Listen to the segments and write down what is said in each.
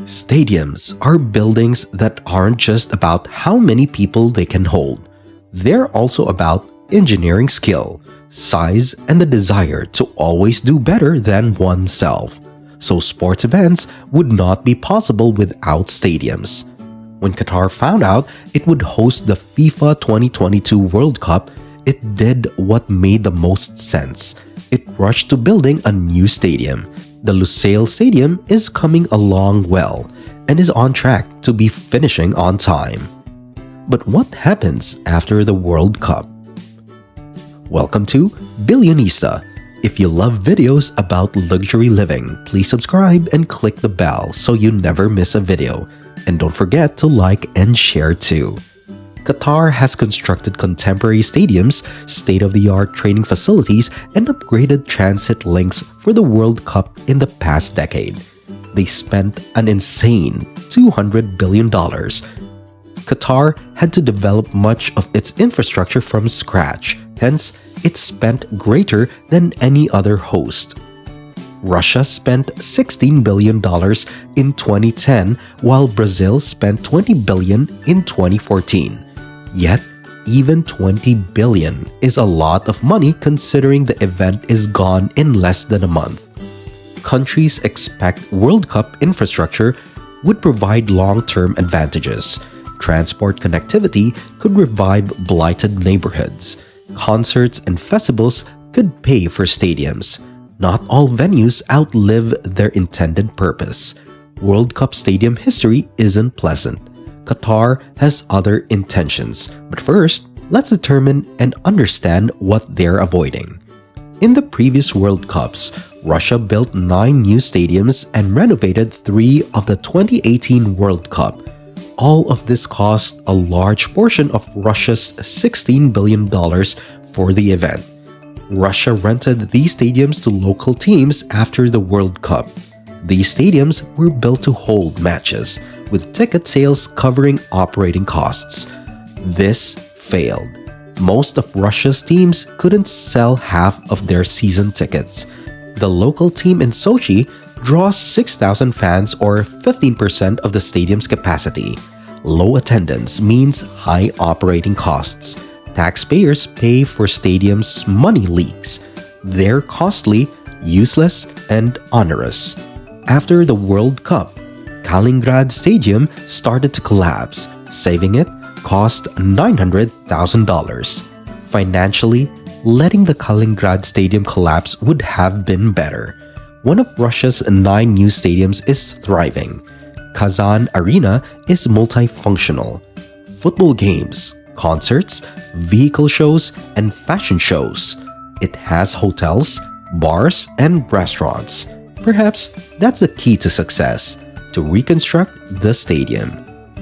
Stadiums are buildings that aren't just about how many people they can hold. They're also about engineering skill, size, and the desire to always do better than oneself. So sports events would not be possible without stadiums. When Qatar found out it would host the FIFA 2022 World Cup, it did what made the most sense. It rushed to building a new stadium. The Lusail Stadium is coming along well and is on track to be finishing on time. But what happens after the World Cup? Welcome to Billionista. If you love videos about luxury living, please subscribe and click the bell so you never miss a video. And don't forget to like and share too. Qatar has constructed contemporary stadiums, state-of-the-art training facilities, and upgraded transit links for the World Cup in the past decade. They spent an insane $200 billion. Qatar had to develop much of its infrastructure from scratch, hence, it spent greater than any other host. Russia spent $16 billion in 2010, while Brazil spent $20 billion in 2014. Yet, even $20 billion is a lot of money considering the event is gone in less than a month. Countries expect World Cup infrastructure would provide long-term advantages. Transport connectivity could revive blighted neighborhoods. Concerts and festivals could pay for stadiums. Not all venues outlive their intended purpose. World Cup stadium history isn't pleasant. Qatar has other intentions, but first, let's determine and understand what they're avoiding. In the previous World Cups, Russia built 9 new stadiums and renovated 3 of the 2018 World Cup. All of this cost a large portion of Russia's $16 billion for the event. Russia rented these stadiums to local teams after the World Cup. These stadiums were built to hold matches, with ticket sales covering operating costs. This failed. Most of Russia's teams couldn't sell half of their season tickets. The local team in Sochi draws 6,000 fans or 15% of the stadium's capacity. Low attendance means high operating costs. Taxpayers pay for stadiums' money leaks. They're costly, useless, and onerous. After the World Cup, Kaliningrad Stadium started to collapse. Saving it cost $900,000. Financially, letting the Kaliningrad Stadium collapse would have been better. One of Russia's 9 new stadiums is thriving. Kazan Arena is multifunctional. Football games, concerts, vehicle shows, and fashion shows. It has hotels, bars, and restaurants. Perhaps that's the key to success, to reconstruct the stadium.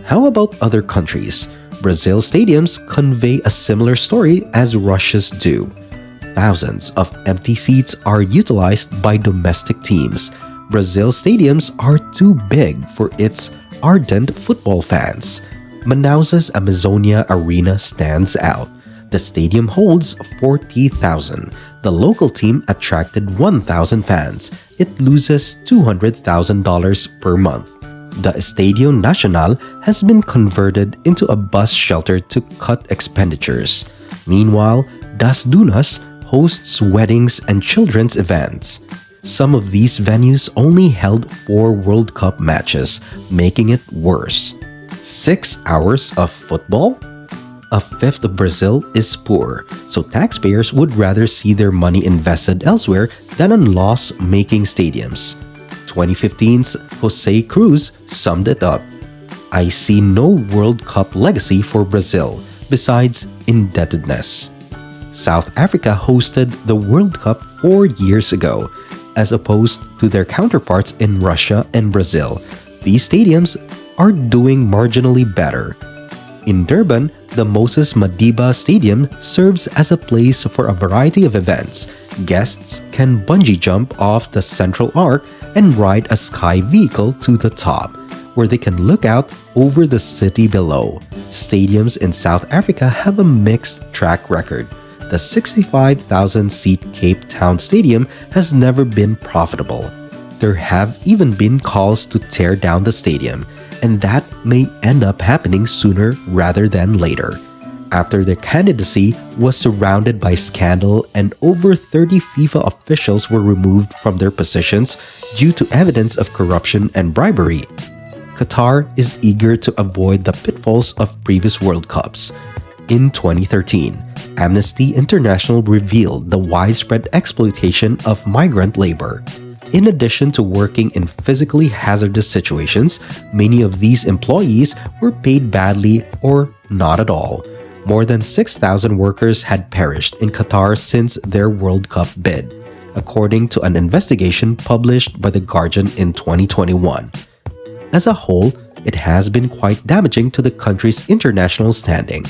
How about other countries? Brazil's stadiums convey a similar story as Russia's do. Thousands of empty seats are utilized by domestic teams. Brazil's stadiums are too big for its ardent football fans. Manaus's Amazonia Arena stands out. The stadium holds 40,000. The local team attracted 1,000 fans. It loses $200,000 per month. The Estadio Nacional has been converted into a bus shelter to cut expenditures. Meanwhile, Das Dunas hosts weddings and children's events. Some of these venues only held 4 World Cup matches, making it worse. 6 hours of football? A fifth of Brazil is poor, so taxpayers would rather see their money invested elsewhere than on loss-making stadiums. 2015's Jose Cruz summed it up. I see no World Cup legacy for Brazil besides indebtedness. South Africa hosted the World Cup 4 years ago, as opposed to their counterparts in Russia and Brazil. These stadiums are doing marginally better. In Durban, the Moses Madiba Stadium serves as a place for a variety of events. Guests can bungee jump off the central arc and ride a sky vehicle to the top, where they can look out over the city below. Stadiums in South Africa have a mixed track record. The 65,000-seat Cape Town Stadium has never been profitable. There have even been calls to tear down the stadium, and that may end up happening sooner rather than later. After their candidacy was surrounded by scandal and over 30 FIFA officials were removed from their positions due to evidence of corruption and bribery. Qatar is eager to avoid the pitfalls of previous World Cups. In 2013, Amnesty International revealed the widespread exploitation of migrant labor. In addition to working in physically hazardous situations, many of these employees were paid badly or not at all. More than 6,000 workers had perished in Qatar since their World Cup bid, according to an investigation published by The Guardian in 2021. As a whole, it has been quite damaging to the country's international standing.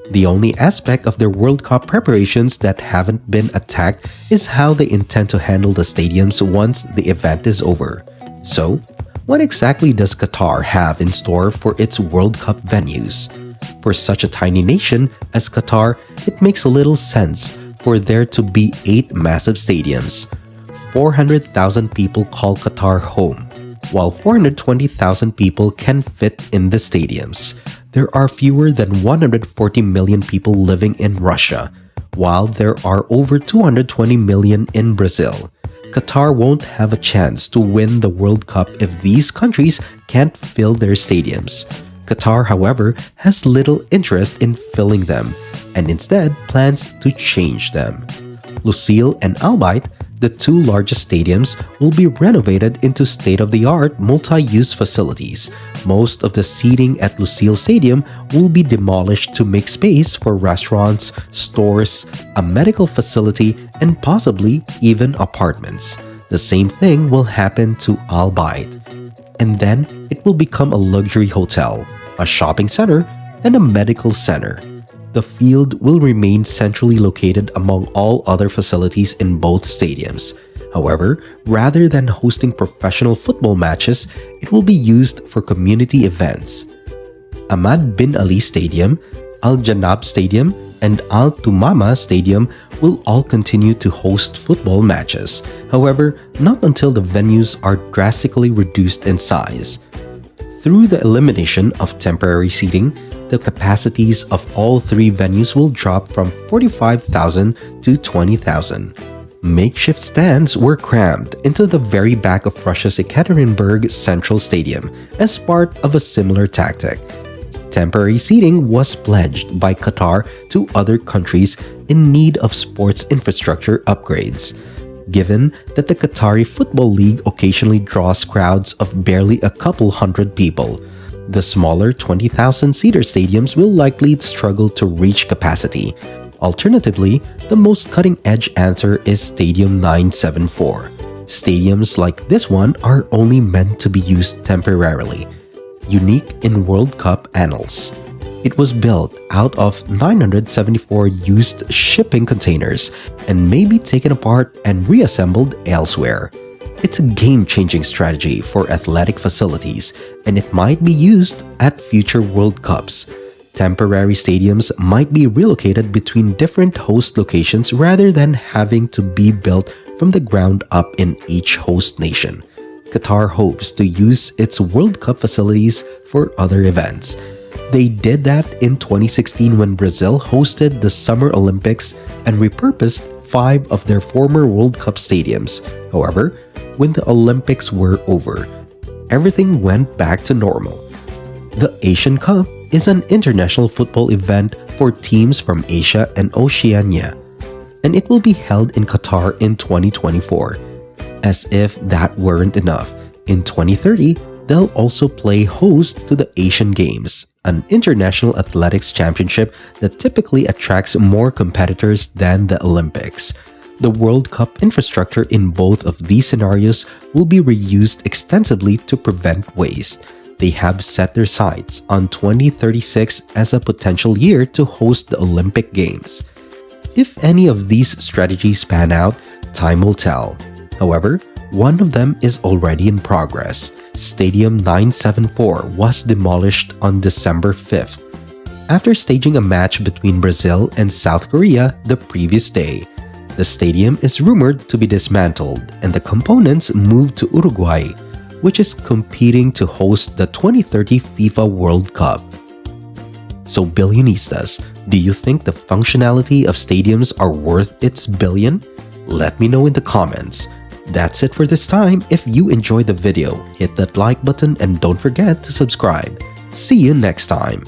The only aspect of their World Cup preparations that haven't been attacked is how they intend to handle the stadiums once the event is over. So, what exactly does Qatar have in store for its World Cup venues? For such a tiny nation as Qatar, it makes little sense for there to be 8 massive stadiums. 400,000 people call Qatar home, while 420,000 people can fit in the stadiums. There are fewer than 140 million people living in Russia, while there are over 220 million in Brazil. Qatar won't have a chance to win the World Cup if these countries can't fill their stadiums. Qatar, however, has little interest in filling them and instead plans to change them. Lusail and Al Bayt, the 2 largest stadiums, will be renovated into state-of-the-art multi-use facilities. Most of the seating at Lusail Stadium will be demolished to make space for restaurants, stores, a medical facility, and possibly even apartments. The same thing will happen to Al Bayt. And then it will become a luxury hotel, a shopping center, and a medical center. The field will remain centrally located among all other facilities in both stadiums. However, rather than hosting professional football matches, it will be used for community events. Ahmad bin Ali Stadium, Al Janab Stadium, and Al Tumama Stadium will all continue to host football matches. However, not until the venues are drastically reduced in size. Through the elimination of temporary seating, the capacities of all 3 venues will drop from 45,000 to 20,000. Makeshift stands were crammed into the very back of Russia's Ekaterinburg Central Stadium as part of a similar tactic. Temporary seating was pledged by Qatar to other countries in need of sports infrastructure upgrades. Given that the Qatari Football League occasionally draws crowds of barely a couple hundred people, the smaller 20,000-seater stadiums will likely struggle to reach capacity. Alternatively, the most cutting-edge answer is Stadium 974. Stadiums like this one are only meant to be used temporarily, unique in World Cup annals. It was built out of 974 used shipping containers and may be taken apart and reassembled elsewhere. It's a game-changing strategy for athletic facilities, and it might be used at future World Cups. Temporary stadiums might be relocated between different host locations rather than having to be built from the ground up in each host nation. Qatar hopes to use its World Cup facilities for other events. They did that in 2016 when Brazil hosted the Summer Olympics and repurposed 5 of their former World Cup stadiums. However, when the Olympics were over, everything went back to normal. The Asian Cup is an international football event for teams from Asia and Oceania, and it will be held in Qatar in 2024. As if that weren't enough, in 2030, they'll also play host to the Asian Games, an international athletics championship that typically attracts more competitors than the Olympics. The World Cup infrastructure in both of these scenarios will be reused extensively to prevent waste. They have set their sights on 2036 as a potential year to host the Olympic Games. If any of these strategies pan out, time will tell. However, one of them is already in progress. Stadium 974 was demolished on December 5th, after staging a match between Brazil and South Korea the previous day. The stadium is rumored to be dismantled and the components moved to Uruguay, which is competing to host the 2030 FIFA World Cup. So Billionistas, do you think the functionality of stadiums are worth its billion? Let me know in the comments. That's it for this time. If you enjoyed the video, hit that like button and don't forget to subscribe. See you next time.